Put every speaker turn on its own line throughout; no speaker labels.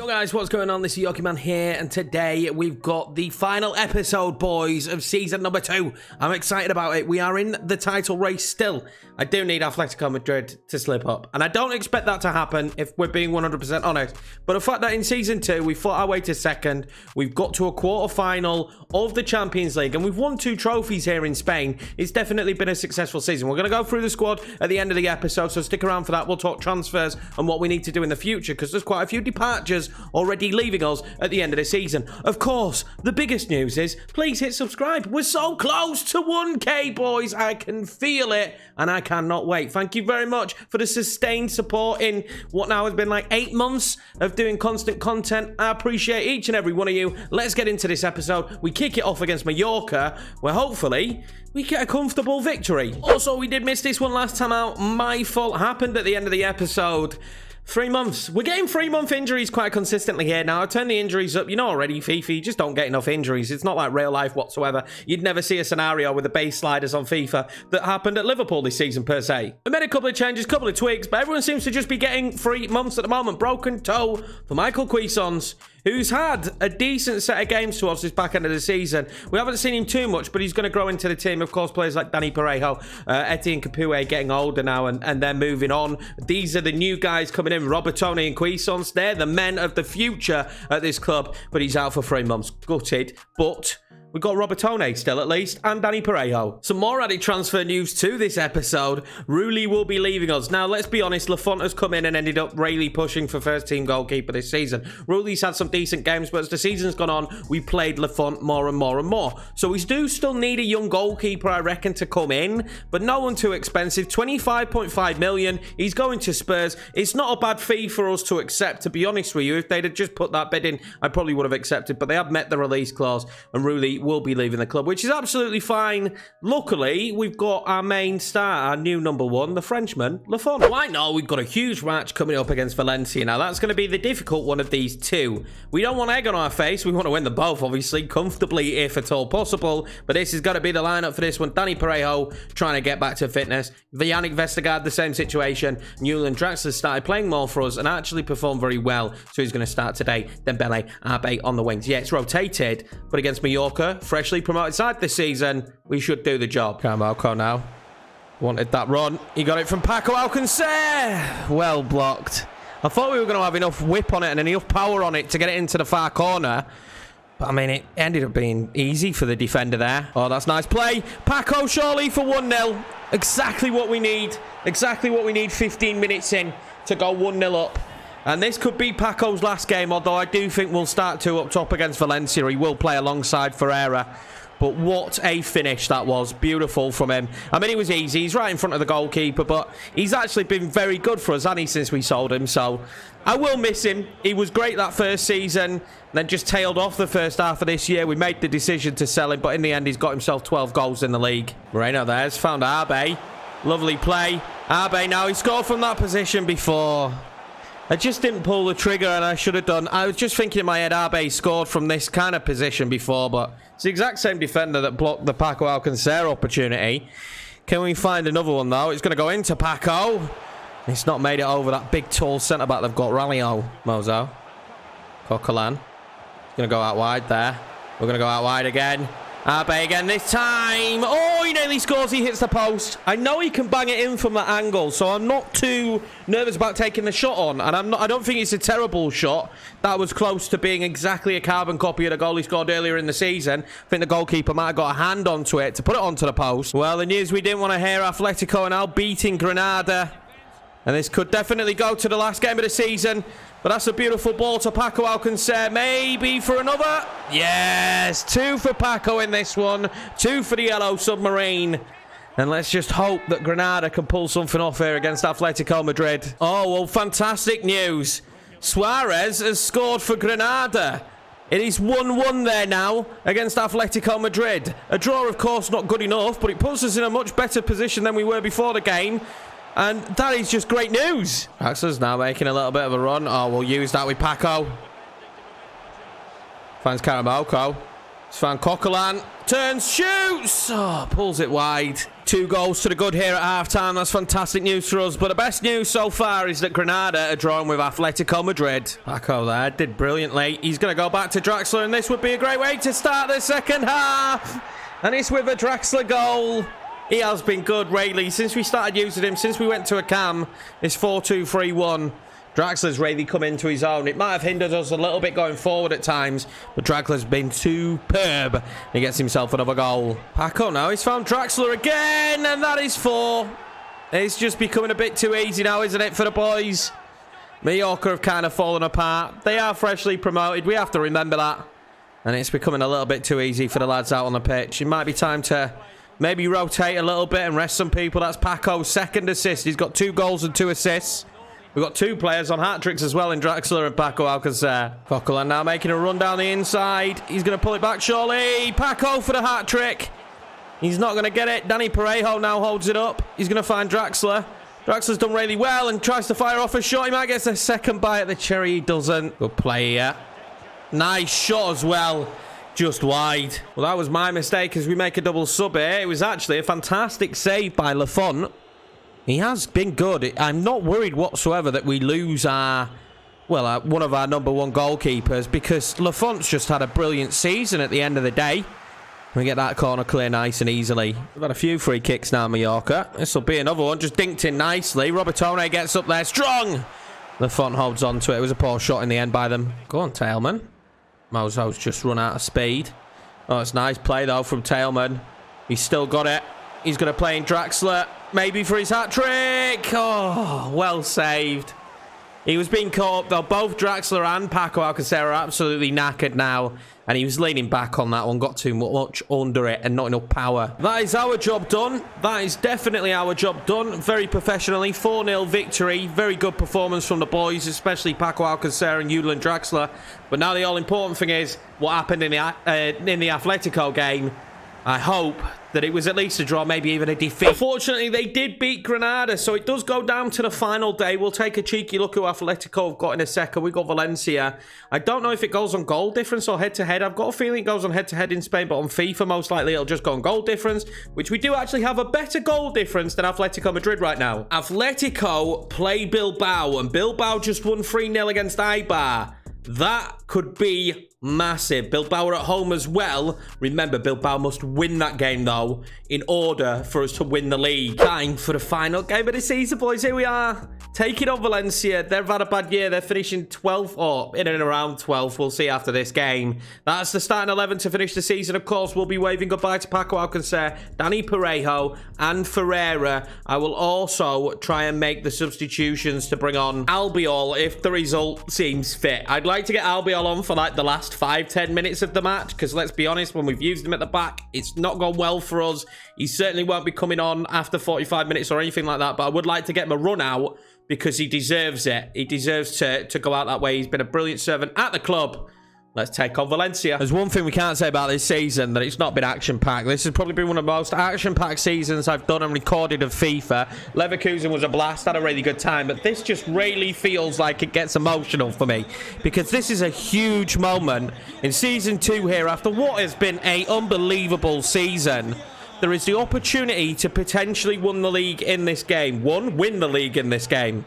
Yo guys, what's going on? This is Yoki Man here, and today we've got the final episode, boys, of season number 2. I'm excited about it. We are in the title race still. I do need Atletico Madrid to slip up, and I don't expect that to happen if we're being 100% honest. But the fact that in season 2 we fought our way to second, we've got to a quarter-final of the Champions League, and we've won 2 trophies here in Spain. It's definitely been a successful season. We're going to go through the squad at the end of the episode, so stick around for that. We'll talk transfers and what we need to do in the future, because there's quite a few departures already leaving us at the end of the season. Of course, the biggest news is, please hit subscribe. We're so close to 1K, boys. I can feel it, and I cannot wait. Thank you very much for the sustained support in what now has been like 8 months of doing constant content. I appreciate each and every one of you. Let's get into this episode. We kick it off against Mallorca, where hopefully we get a comfortable victory. Also, we did miss this one last time out. My fault. Happened at the end of the episode. 3 months. We're getting 3-month injuries quite consistently here. Now, I turn the injuries up. You know already, FIFA, you just don't get enough injuries. It's not like real life whatsoever. You'd never see a scenario with the base sliders on FIFA that happened at Liverpool this season, per se. I made a couple of changes, couple of tweaks, but everyone seems to just be getting 3 months at the moment. Broken toe for Michael Cuisance, who's had a decent set of games towards this back end of the season. We haven't seen him too much, but he's going to grow into the team. Of course, players like Dani Parejo, Etienne Capoue getting older now, and they're moving on. These are the new guys coming in. Robertone and Cuisance, they're the men of the future at this club, but he's out for 3 months. Gutted, but we've got Robertone still at least, and Dani Parejo. Some more added transfer news to this episode. Rulli will be leaving us. Now, let's be honest, Lafont has come in and ended up really pushing for first team goalkeeper this season. Rulli's had some decent games, but as the season's gone on, we played Lafont more and more and more. So we do still need a young goalkeeper, I reckon, to come in, but no one too expensive. 25.5 million. He's going to Spurs. It's not a bad fee for us to accept, to be honest with you. If they'd have just put that bid in, I probably would have accepted, but they have met the release clause, and Rulli will be leaving the club, which is absolutely fine. Luckily, we've got our main star, our new number 1, the Frenchman, Lafont. Why not? We've got a huge match coming up against Valencia. Now, that's going to be the difficult one of these two. We don't want egg on our face. We want to win them both, obviously, comfortably, if at all possible. But this is going to be the lineup for this one. Dani Parejo trying to get back to fitness. Yannick Vestergaard, the same situation. Julian Draxler started playing more for us and actually performed very well. So he's going to start today. Dembele, Abe on the wings. Yeah, it's rotated, but against Mallorca, freshly promoted side this season, we should do the job. Carvalho now wanted that run. He got it from Paco Alcacer. Well blocked. I thought we were going to have enough whip on it and enough power on it to get it into the far corner. But, I mean, it ended up being easy for the defender there. Oh, that's nice play. Paco surely for 1-0. Exactly what we need. Exactly what we need 15 minutes in to go 1-0 up. And this could be Paco's last game, although I do think we'll start 2 up top against Valencia. He will play alongside Ferreira. But what a finish that was. Beautiful from him. I mean, it was easy. He's right in front of the goalkeeper, but he's actually been very good for us, hasn't he, since we sold him? So I will miss him. He was great that first season, then just tailed off the first half of this year. We made the decision to sell him, but in the end, he's got himself 12 goals in the league. Moreno there's found Abe. Lovely play. Abe now, he scored from that position before. I just didn't pull the trigger, and I should have done. I was just thinking in my head, Abe scored from this kind of position before, but it's the exact same defender that blocked the Paco Alcacer opportunity. Can we find another one, though? It's going to go into Paco. It's not made it over that big, tall centre-back they've got. Ralio, Mozo. Coquelin. He's going to go out wide there. We're going to go out wide again. Abe again this time. Oh, he nearly scores. He hits the post. I know he can bang it in from that angle, so I'm not too nervous about taking the shot on. And I don't think it's a terrible shot. That was close to being exactly a carbon copy of the goal he scored earlier in the season. I think the goalkeeper might have got a hand onto it to put it onto the post. Well, the news we didn't want to hear, Atletico are now beating Granada. And this could definitely go to the last game of the season. But that's a beautiful ball to Paco Alcacer. Maybe for another. Yes, 2 for Paco in this one. 2 for the yellow submarine. And let's just hope that Granada can pull something off here against Atletico Madrid. Oh, well, fantastic news. Suarez has scored for Granada. It is 1-1 there now against Atletico Madrid. A draw, of course, not good enough, but it puts us in a much better position than we were before the game. And that is just great news. Axel's now making a little bit of a run. Oh, we'll use that with Paco. Finds Karamoko. He's found Coquelin. Turns, shoots. Oh, pulls it wide. 2 goals to the good here at half-time. That's fantastic news for us. But the best news so far is that Granada are drawing with Atletico Madrid. Paco there did brilliantly. He's going to go back to Draxler, and this would be a great way to start the second half. And it's with a Draxler goal. He has been good, really. Since we started using him, since we went to a cam, it's 4-2-3-1. Draxler's really come into his own. It might have hindered us a little bit going forward at times, but Draxler's been superb. He gets himself another goal. Paco now, he's found Draxler again, and that is 4. It's just becoming a bit too easy now, isn't it, for the boys? Mallorca have kind of fallen apart. They are freshly promoted. We have to remember that. And it's becoming a little bit too easy for the lads out on the pitch. It might be time to maybe rotate a little bit and rest some people. That's Paco's second assist. He's got 2 goals and 2 assists. We've got 2 players on hat-tricks as well in Draxler and Paco Alcacer. Coquelin now making a run down the inside. He's going to pull it back, surely. Paco for the hat-trick. He's not going to get it. Danny Parejo now holds it up. He's going to find Draxler. Draxler's done really well and tries to fire off a shot. He might get a second bite at the cherry. He doesn't. Good play here. Nice shot as well. Just wide. Well, that was my mistake as we make a double sub here. It was actually a fantastic save by Lafont. He has been good. I'm not worried whatsoever that we lose our, well, one of our #1 goalkeepers, because Lafont's just had a brilliant season at the end of the day. We get that corner clear nice and easily. We've had a few free kicks now, Mallorca. This will be another one. Just dinked in nicely. Robertone gets up there strong. Lafont holds on to it. It was a poor shot in the end by them. Go on, Tailman. Mozo's just run out of speed. Oh, it's nice play, though, from Tailman. He's still got it. He's going to play in Draxler. Maybe for his hat-trick. Oh, well saved. He was being caught up, though. Both Draxler and Paco Alcacer are absolutely knackered now. And he was leaning back on that one. Got too much under it and not enough power. That is our job done. That is definitely our job done. Very professionally. 4-0 victory. Very good performance from the boys, especially Paco Alcacer and Julian Draxler. But now the all-important thing is what happened in the Atletico game. I hope that it was at least a draw, maybe even a defeat. Unfortunately, they did beat Granada, so it does go down to the final day. We'll take a cheeky look at who Atletico have got in a second. We got Valencia. I don't know if it goes on goal difference or head-to-head. I've got a feeling it goes on head-to-head in Spain, but on FIFA, most likely it'll just go on goal difference, which we do actually have a better goal difference than Atletico Madrid right now. Atletico play Bilbao, and Bilbao just won 3-0 against Eibar. That could be massive. Bilbao are at home as well. Remember, Bilbao must win that game, though, in order for us to win the league. Time for the final game of the season, boys. Here we are. Taking on Valencia. They've had a bad year. They're finishing 12th or in and around 12th. We'll see after this game. That's the starting 11 to finish the season. Of course, we'll be waving goodbye to Paco Alcacer, Danny Parejo, and Ferreira. I will also try and make the substitutions to bring on Albiol if the result seems fit. I'd like to get Albiol on for like the last 5-10 minutes of the match, because let's be honest, when we've used him at the back, it's not gone well for us. He certainly won't be coming on after 45 minutes or anything like that, but I would like to get him a run out because he deserves it. He deserves to go out that way. He's been a brilliant servant at the club. Let's take on Valencia. There's one thing we can't say about this season, that it's not been action-packed. This has probably been one of the most action-packed seasons I've done and recorded of FIFA. Leverkusen was a blast, had a really good time, but this just really feels like it gets emotional for me, because this is a huge moment in Season 2 here. After what has been an unbelievable season, there is the opportunity to potentially win the league in this game. Win the league in this game.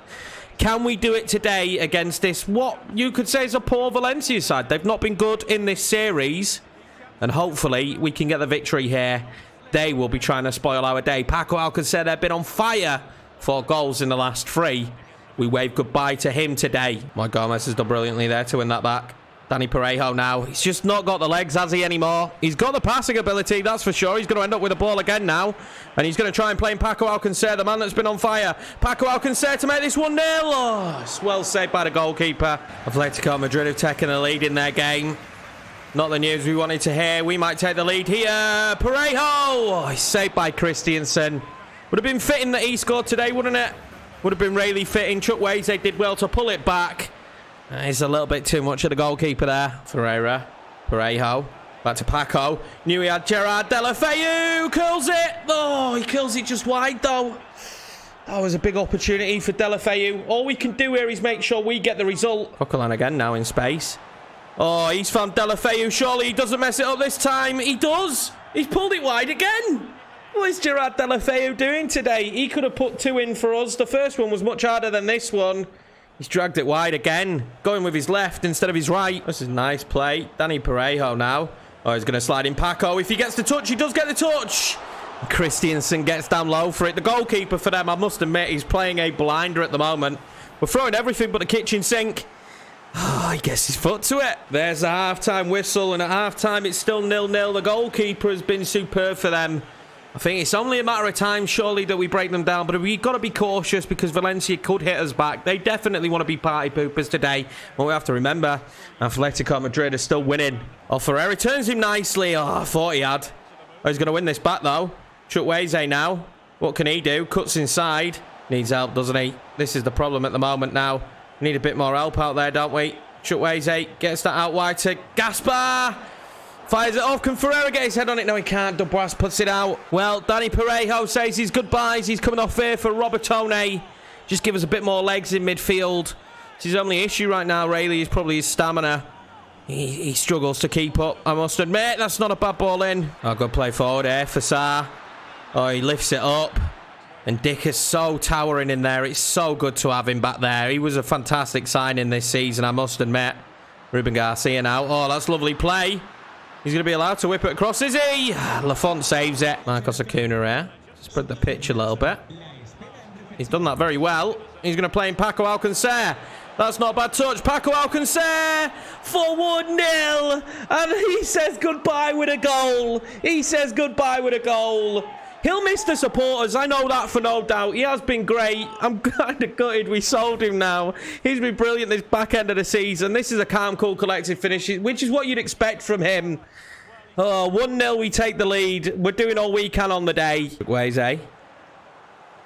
Can we do it today against this, what you could say is a poor Valencia side? They've not been good in this series. And hopefully we can get the victory here. They will be trying to spoil our day. Paco Alcacer, they've been on fire. 4 goals in the last 3. We wave goodbye to him today. My Gomez has done brilliantly there to win that back. Danny Parejo now. He's just not got the legs, has he, anymore? He's got the passing ability, that's for sure. He's going to end up with the ball again now. And he's going to try and play in Paco Alcacer, the man that's been on fire. Paco Alcacer to make this 1-0. Oh, it's well saved by the goalkeeper. Atletico Madrid have taken the lead in their game. Not the news we wanted to hear. We might take the lead here. Parejo! Oh, he's saved by Christiansen. Would have been fitting that he scored today, wouldn't it? Would have been really fitting. Chuck Waze, they did well to pull it back. It's a little bit too much of the goalkeeper there. Ferreira. Parejo. Back to Paco. Knew he had Gerard Deulofeu. Curls it. Oh, he curls it just wide, though. That was a big opportunity for Deulofeu. All we can do here is make sure we get the result. Coquelin again now in space. Oh, he's found Deulofeu. Surely he doesn't mess it up this time. He does. He's pulled it wide again. What is Gerard Deulofeu doing today? He could have put 2 in for us. The first one was much harder than this one. He's dragged it wide again, going with his left instead of his right. This is nice play. Danny Parejo now. Oh, he's going to slide in Paco. If he gets the touch, he does get the touch. Christiansen gets down low for it. The goalkeeper for them, I must admit, he's playing a blinder at the moment. We're throwing everything but the kitchen sink. Oh, he gets his foot to it. There's the half-time whistle, and at half-time, it's still 0-0. The goalkeeper has been superb for them. I think it's only a matter of time, surely, that we break them down. But we've got to be cautious because Valencia could hit us back. They definitely want to be party poopers today. But we have to remember, Atletico Madrid is still winning. Oh, Ferreira turns him nicely. Oh, I thought he had. Oh, he's going to win this back, though. Chukwueze now. What can he do? Cuts inside. Needs help, doesn't he? This is the problem at the moment now. We need a bit more help out there, don't we? Chukwueze gets that out wide to Gaspar. Fires it off. Can Ferreira get his head on it? No, he can't. Dubras puts it out. Well, Danny Parejo says his goodbyes. He's coming off here for Robertone. Just give us a bit more legs in midfield. It's his only issue right now, really, is probably his stamina. He struggles to keep up, I must admit. That's not a bad ball in. Oh, good play forward here for Sarr. Oh, he lifts it up. And Dick is so towering in there. It's so good to have him back there. He was a fantastic signing this season, I must admit. Ruben Garcia now. Oh, that's lovely play. He's going to be allowed to whip it across, is he? Lafont saves it. Marcos Acuna here. Spread the pitch a little bit. He's done that very well. He's going to play in Paco Alcacer. That's not a bad touch. Paco Alcacer for 1-0. And he says goodbye with a goal. He says goodbye with a goal. He'll miss the supporters. I know that for no doubt. He has been great. I'm kind of gutted we sold him now. He's been brilliant this back end of the season. This is a calm, cool, collected finish, which is what you'd expect from him. Oh, 1-0, we take the lead. We're doing all we can on the day. Chukwueze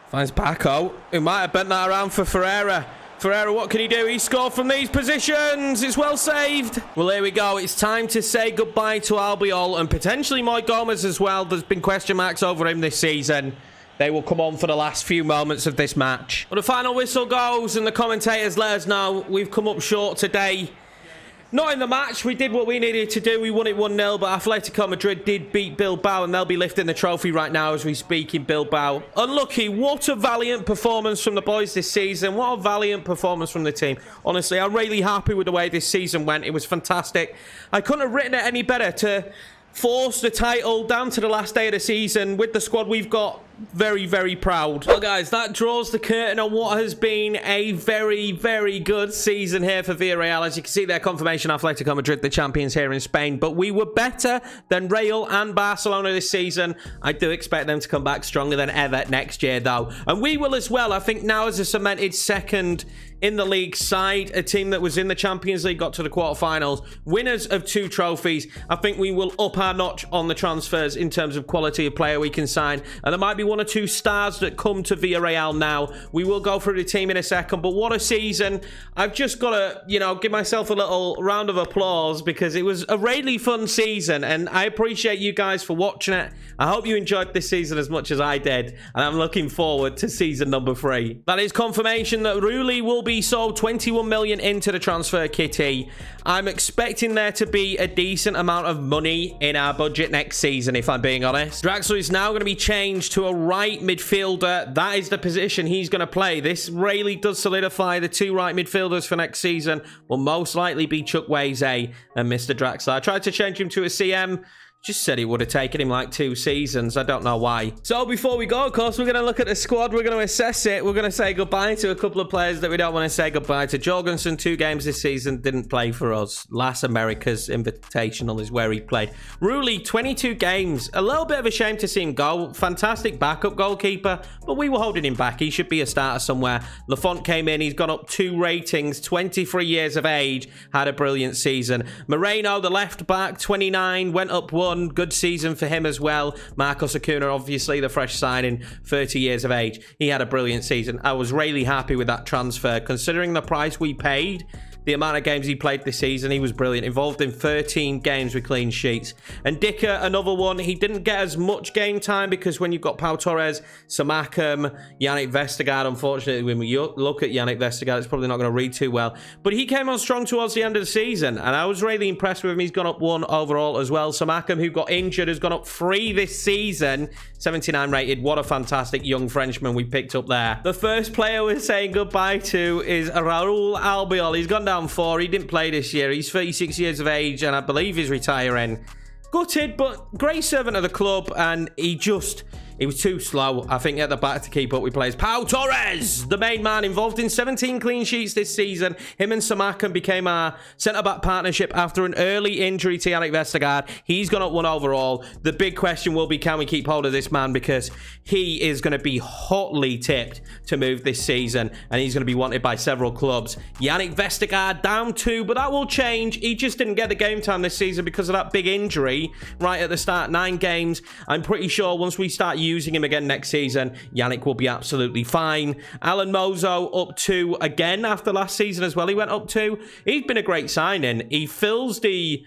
finds Paco, who might have bent that around for Ferreira. Ferreira, what can he do? He scored from these positions. It's well saved. Well, here we go. It's time to say goodbye to Albiol and potentially Moy Gomez as well. There's been question marks over him this season. They will come on for the last few moments of this match. But the final whistle goes and the commentators let us know we've come up short today. Not in the match. We did what we needed to do. We won it 1-0, but Atletico Madrid did beat Bilbao, and they'll be lifting the trophy right now as we speak in Bilbao. Unlucky. What a valiant performance from the boys this season. What a valiant performance from the team. Honestly, I'm really happy with the way this season went. It was fantastic. I couldn't have written it any better to force the title down to the last day of the season with the squad we've got. Very, very proud. Well, guys, that draws the curtain on what has been a very, very good season here for Villarreal. As you can see, their confirmation, Atletico Madrid, the champions here in Spain. But we were better than Real and Barcelona this season. I do expect them to come back stronger than ever next year, though. And we will as well. I think now as a cemented second in the league side, a team that was in the Champions League, got to the quarterfinals, winners of 2 trophies. I think we will up our notch on the transfers in terms of quality of player we can sign. And there might be 1 or 2 stars that come to Villarreal now. We will go through the team in a second, but what a season. I've just got to, give myself a little round of applause because it was a really fun season and I appreciate you guys for watching it. I hope you enjoyed this season as much as I did and I'm looking forward to season number 3. That is confirmation that Rulli will be sold 21 million into the transfer kitty. I'm expecting there to be a decent amount of money in our budget next season, if I'm being honest. Draxler is now going to be changed to a right midfielder. That is the position he's going to play. This really does solidify the 2 right midfielders for next season. Will most likely be Chukwueze and Mr. Draxler. I tried to change him to a CM. Just said it would have taken him like 2 seasons. I don't know why. So before we go, of course, we're going to look at the squad. We're going to assess it. We're going to say goodbye to a couple of players that we don't want to say goodbye to. Jorgensen, 2 games this season, didn't play for us. Las Americas Invitational is where he played. Rulli, 22 games. A little bit of a shame to see him go. Fantastic backup goalkeeper, but we were holding him back. He should be a starter somewhere. Lafont came in. He's gone up 2 ratings. 23 years of age. Had a brilliant season. Moreno, the left back, 29, went up 1. Good season for him as well. Marcos Acuna, obviously the fresh signing, 30 years of age. He had a brilliant season. I was really happy with that transfer. Considering the price we paid, the amount of games he played this season, he was brilliant. Involved in 13 games with clean sheets. And Dicker, another one, he didn't get as much game time because when you've got Pau Torres, Samakam, Yannick Vestergaard, unfortunately, when we look at Yannick Vestergaard, it's probably not going to read too well. But he came on strong towards the end of the season, and I was really impressed with him. He's gone up 1 overall as well. Samakam, who got injured, has gone up 3 this season. 79 rated. What a fantastic young Frenchman we picked up there. The first player we're saying goodbye to is Raul Albiol. He's gone down 4. He didn't play this year. He's 36 years of age, and I believe he's retiring. Gutted, but great servant of the club, and he was too slow, I think, at the back to keep up with players. Pau Torres, the main man, involved in 17 clean sheets this season. Him and Samakam became our centre-back partnership after an early injury to Yannick Vestergaard. He's gone up 1 overall. The big question will be, can we keep hold of this man? Because he is going to be hotly tipped to move this season, and he's going to be wanted by several clubs. Yannick Vestergaard down 2, but that will change. He just didn't get the game time this season because of that big injury right at the start. 9 games. I'm pretty sure once we start using him again next season, Yannick will be absolutely fine. Alan Mozo up 2 again after last season as well. He went up 2. He's been a great signing. He fills the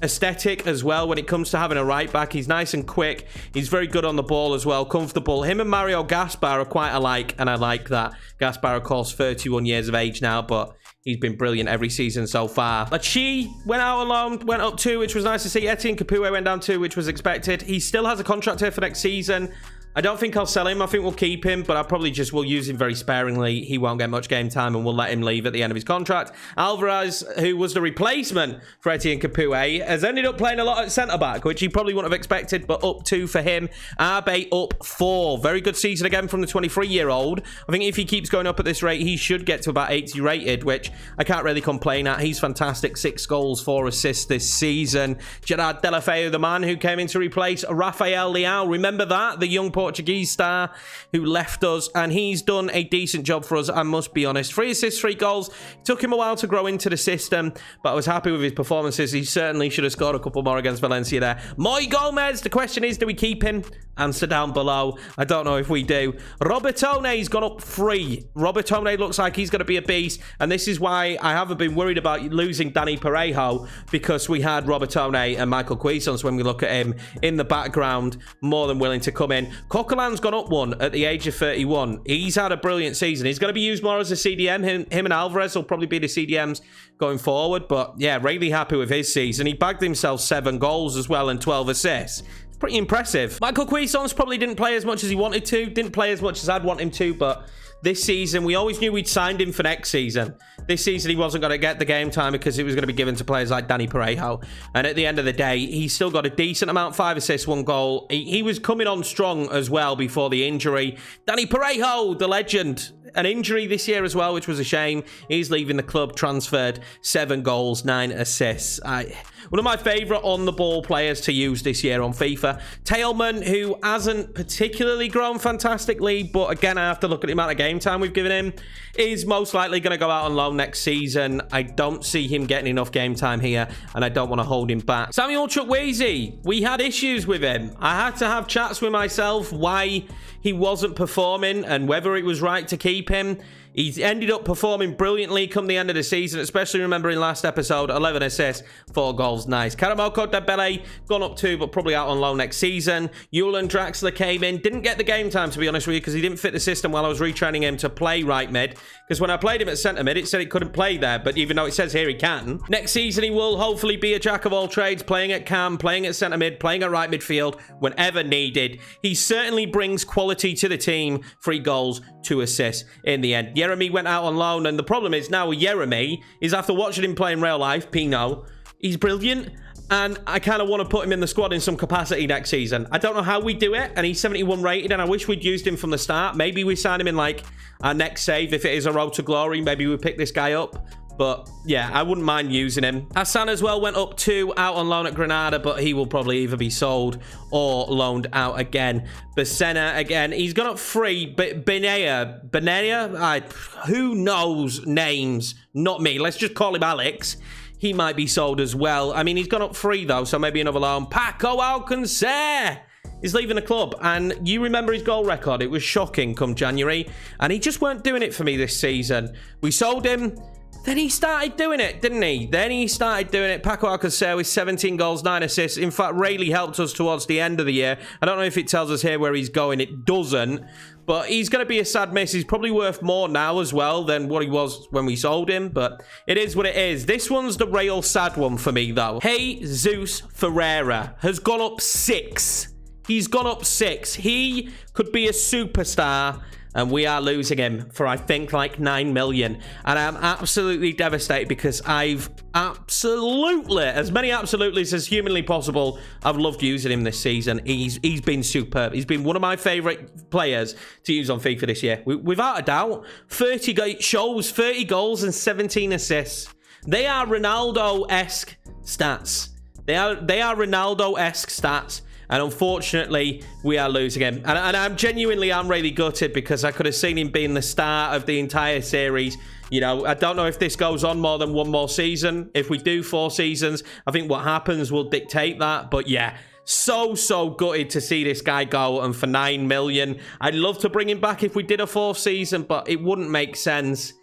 aesthetic as well when it comes to having a right back. He's nice and quick. He's very good on the ball as well, comfortable. Him and Mario Gaspar are quite alike, and I like that. Gaspar, of course, 31 years of age now, but he's been brilliant every season so far. Lachi went out alone, went up 2, which was nice to see. Etienne Capoue went down 2, which was expected. He still has a contract here for next season. I don't think I'll sell him. I think we'll keep him, but I probably just will use him very sparingly. He won't get much game time, and we'll let him leave at the end of his contract. Alvarez, who was the replacement for Etienne Capoue, has ended up playing a lot at centre-back, which he probably wouldn't have expected, but up 2 for him. Arbe up 4. Very good season again from the 23-year-old. I think if he keeps going up at this rate, he should get to about 80 rated, which I can't really complain at. He's fantastic. 6 goals, 4 assists this season. Gerard Delafeu, the man who came in to replace Rafael Leao. Remember that? The young Portuguese star who left us, and he's done a decent job for us, I must be honest. 3 assists, 3 goals. It took him a while to grow into the system, but I was happy with his performances. He certainly should have scored a couple more against Valencia there. Moy Gomez, the question is, do we keep him? Answer down below. I don't know if we do. Robertone's gone up 3. Robertone looks like he's going to be a beast, and this is why I haven't been worried about losing Danny Parejo, because we had Robertone and Michael Cuisance, when we look at him in the background, more than willing to come in. Coquelin's gone up 1 at the age of 31. He's had a brilliant season. He's going to be used more as a CDM. Him and Alvarez will probably be the CDMs going forward. But yeah, really happy with his season. He bagged himself 7 goals as well and 12 assists. It's pretty impressive. Michael Cuisance probably didn't play as much as he wanted to. Didn't play as much as I'd want him to, but this season, we always knew we'd signed him for next season. This season, he wasn't going to get the game time because it was going to be given to players like Danny Parejo. And at the end of the day, he's still got a decent amount, 5 assists, 1 goal. He was coming on strong as well before the injury. Danny Parejo, the legend. An injury this year as well, which was a shame. He's leaving the club, transferred, 7 goals, 9 assists. One of my favourite on-the-ball players to use this year on FIFA. Tailman, who hasn't particularly grown fantastically, but again, I have to look at the amount of game time we've given him, is most likely going to go out on loan next season. I don't see him getting enough game time here, and I don't want to hold him back. Samuel Chukwueze, we had issues with him. I had to have chats with myself why he wasn't performing and whether it was right to keep him. He's ended up performing brilliantly come the end of the season, especially remembering last episode, 11 assists, 4 goals, nice. Karamoko Dembele, gone up 2, but probably out on loan next season. Julian Draxler came in, didn't get the game time, to be honest with you, because he didn't fit the system while I was retraining him to play right mid, because when I played him at centre mid, it said he couldn't play there, but even though it says here he can. Next season, he will hopefully be a jack of all trades, playing at cam, playing at centre mid, playing at right midfield, whenever needed. He certainly brings quality to the team, 3 goals, 2 assists in the end. Jeremy went out on loan, and the problem is now with Jeremy is after watching him play in real life, Pino, he's brilliant, and I kind of want to put him in the squad in some capacity next season. I don't know how we do it, and he's 71 rated, and I wish we'd used him from the start. Maybe we sign him in like our next save if it is a road to glory. Maybe we pick this guy up. But yeah, I wouldn't mind using him. Hassan as well went up 2, out on loan at Granada, but he will probably either be sold or loaned out again. Basena again, he's gone up 3. But Benea, who knows names? Not me. Let's just call him Alex. He might be sold as well. I mean, he's gone up 3 though, so maybe another loan. Paco Alcacer is leaving the club, and you remember his goal record. It was shocking come January, and he just weren't doing it for me this season. We sold him. Then he started doing it, didn't he? Then he started doing it. Paco Alcacer with 17 goals, 9 assists. In fact, really helped us towards the end of the year. I don't know if it tells us here where he's going. It doesn't. But he's going to be a sad miss. He's probably worth more now as well than what he was when we sold him. But it is what it is. This one's the real sad one for me, though. Jesus Ferreira has gone up 6. He's gone up 6. He could be a superstar. And we are losing him for, I think, like 9 million. And I'm absolutely devastated because I've absolutely, as many absolutelys as humanly possible, I've loved using him this season. He's been superb. He's been one of my favourite players to use on FIFA this year. Without a doubt, 30 goals and 17 assists. They are Ronaldo-esque stats. They are Ronaldo-esque stats. And unfortunately, we are losing him. And I'm really gutted because I could have seen him being the star of the entire series. You know, I don't know if this goes on more than one more season. If we do 4 seasons, I think what happens will dictate that. But yeah, so gutted to see this guy go. And for 9 million, I'd love to bring him back if we did a 4th season, but it wouldn't make sense.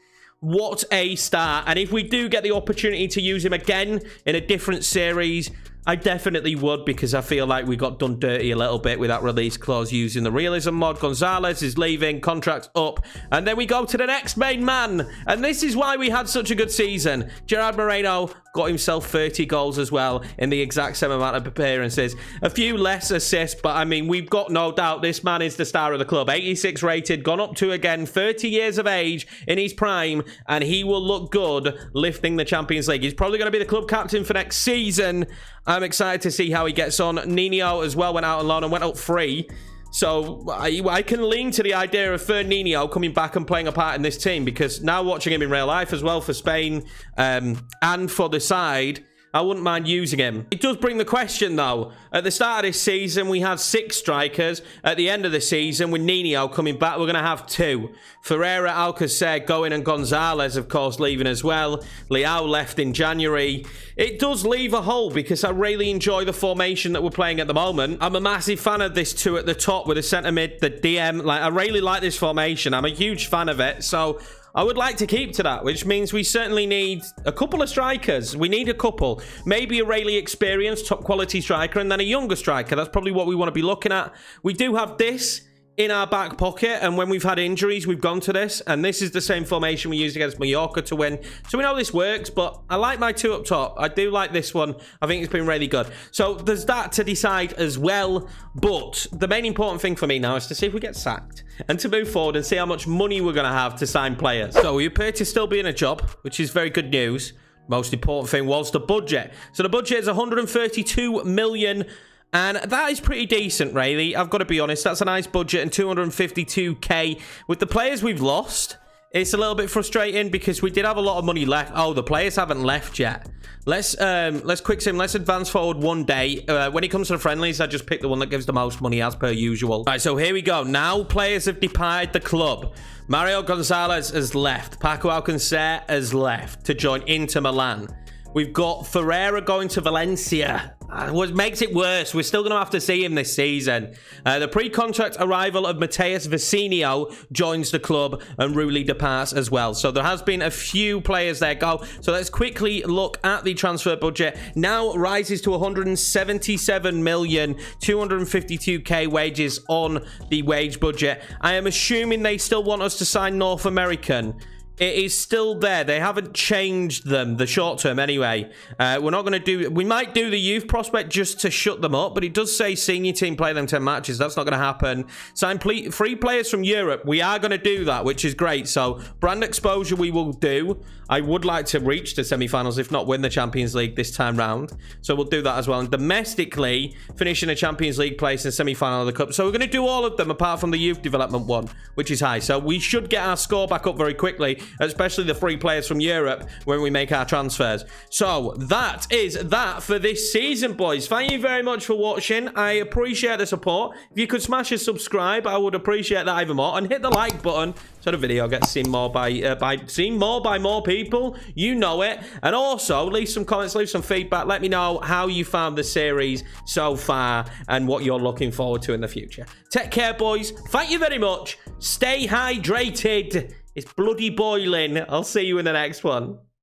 What a star. And if we do get the opportunity to use him again in a different series, I definitely would, because I feel like we got done dirty a little bit with that release clause using the Realism mod. Gonzalez is leaving, contract's up, and then we go to the next main man. And this is why we had such a good season. Gerard Moreno got himself 30 goals as well in the exact same amount of appearances. A few less assists, but I mean, we've got no doubt this man is the star of the club. 86 rated, gone up to, again, 30 years of age in his prime, and he will look good lifting the Champions League. He's probably going to be the club captain for next season. I'm excited to see how he gets on. Nino as well went out on loan and went up free. So I can lean to the idea of Nino coming back and playing a part in this team, because now watching him in real life as well for Spain and for the side, I wouldn't mind using him. It does bring the question, though. At the start of this season, we had 6 strikers. At the end of the season, with Nino coming back, we're going to have 2. Ferreira, Alcacer going, and Gonzalez, of course, leaving as well. Leao left in January. It does leave a hole, because I really enjoy the formation that we're playing at the moment. I'm a massive fan of this 2 at the top with the centre mid, the DM. Like, I really like this formation. I'm a huge fan of it. So I would like to keep to that, which means we certainly need a couple of strikers. We need a couple. Maybe a really experienced, top quality striker, and then a younger striker. That's probably what we want to be looking at. We do have this in our back pocket, and when we've had injuries, we've gone to this, and this is the same formation we used against Mallorca to win. So we know this works, but I like my 2 up top. I do like this one. I think it's been really good. So there's that to decide as well, but the main important thing for me now is to see if we get sacked and to move forward and see how much money we're going to have to sign players. So we appear to still be in a job, which is very good news. Most important thing was the budget. So the budget is 132 million. And that is pretty decent, really. I've got to be honest. That's a nice budget, and 252k. With the players we've lost, it's a little bit frustrating because we did have a lot of money left. Oh, the players haven't left yet. Let's quick sim. Let's advance forward one day. When it comes to the friendlies, I just pick the one that gives the most money as per usual. Right, so here we go. Now players have departed the club. Mario Gonzalez has left. Paco Alcacer has left to join Inter Milan. We've got Ferreira going to Valencia. What makes it worse, we're still going to have to see him this season. The pre-contract arrival of Mateus Vecino joins the club, and Rulli departs as well. So there has been a few players there go. So let's quickly look at the transfer budget. Now rises to 177 million, 252k wages on the wage budget. I am assuming they still want us to sign North American. It is still there. They haven't changed them, the short term anyway. We're not going to do... We might do the youth prospect just to shut them up, but it does say senior team play them 10 matches. That's not going to happen. Sign free players from Europe. We are going to do that, which is great. So brand exposure we will do. I would like to reach the semi-finals, if not win the Champions League this time round. So we'll do that as well. And domestically, finishing a Champions League place in the semi-final of the Cup. So we're going to do all of them apart from the youth development one, which is high. So we should get our score back up very quickly, especially the free players from Europe when we make our transfers. So that is that for this season, boys. Thank you very much for watching. I appreciate the support. If you could smash a subscribe, I would appreciate that even more. And hit the like button so the video gets seen more by more people. You know it. And also, leave some comments, leave some feedback. Let me know how you found the series so far and what you're looking forward to in the future. Take care, boys. Thank you very much. Stay hydrated. It's bloody boiling. I'll see you in the next one.